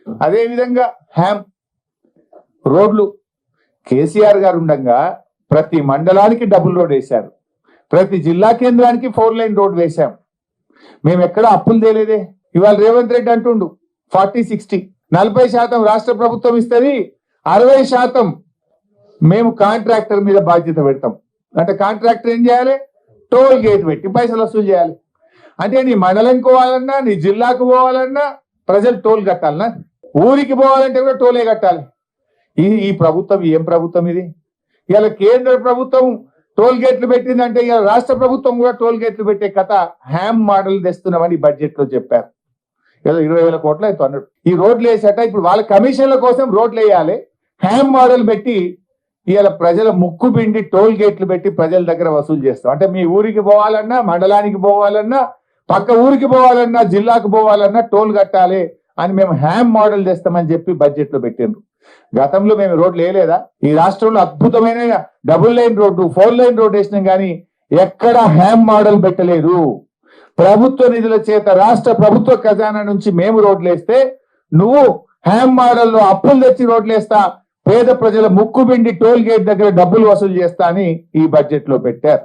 అదేవిధంగా హ్యామ్ రోడ్లు కేసీఆర్ గారు ఉండగా ప్రతి మండలానికి డబుల్ రోడ్ వేశారు, ప్రతి జిల్లా కేంద్రానికి 4 లైన్ రోడ్ వేశాం. మేము ఎక్కడ అప్పులు తేలేదే. ఇవాళ రేవంత్ రెడ్డి అంటుండు 40-60, 40% రాష్ట్ర ప్రభుత్వం ఇస్తుంది, 60% మేము కాంట్రాక్టర్ మీద బాధ్యత పెడతాం. అంటే కాంట్రాక్టర్ ఏం చేయాలి? టోల్ గేట్ పెట్టి పైసలు వసూలు చేయాలి. అంటే నీ మండలంకి పోవాలన్నా, నీ జిల్లాకు పోవాలన్నా ప్రజలు టోల్ కట్టాలన్నా, ఊరికి పోవాలంటే కూడా టోలే కట్టాలి. ఈ ప్రభుత్వం ఏం ప్రభుత్వం ఇది? ఇలా కేంద్ర ప్రభుత్వం టోల్ గేట్లు పెట్టిందంటే ఇలా రాష్ట్ర ప్రభుత్వం కూడా టోల్ గేట్లు పెట్టే కథ హ్యామ్ మోడల్ తెస్తున్నామని బడ్జెట్ లో చెప్పారు. ఏదో 20,000 కోట్లు అయితే అన్నాడు. ఈ రోడ్లు వేసాట ఇప్పుడు వాళ్ళ కమిషన్ల కోసం రోడ్లు వేయాలి, హ్యామ్ మోడల్ పెట్టి ఇలా ప్రజల ముక్కు పిండి టోల్ గేట్లు పెట్టి ప్రజల దగ్గర వసూలు చేస్తాం. అంటే మీ ఊరికి పోవాలన్నా, మండలానికి పోవాలన్నా, పక్క ఊరికి పోవాలన్నా, జిల్లాకు పోవాలన్నా టోల్ కట్టాలి అని మేము హ్యామ్ మోడల్ తెస్తామని చెప్పి బడ్జెట్ లో పెట్టిండ్రు. గతంలో మేము రోడ్లు వేయలేదా? ఈ రాష్ట్రంలో అద్భుతమైన double line road, 4 line road వేసినాం కానీ ఎక్కడ హ్యామ్ మోడల్ పెట్టలేదు. ప్రభుత్వ నిధుల చేత రాష్ట్ర ప్రభుత్వ ఖజానా నుంచి మేము రోడ్లు వేస్తే నువ్వు హ్యామ్ మోడల్లో అప్పులు తెచ్చి రోడ్లు వేస్తా, పేద ప్రజల ముక్కు పిండి టోల్ గేట్ దగ్గర డబ్బులు వసూలు చేస్తా అని ఈ బడ్జెట్ లో పెట్టారు.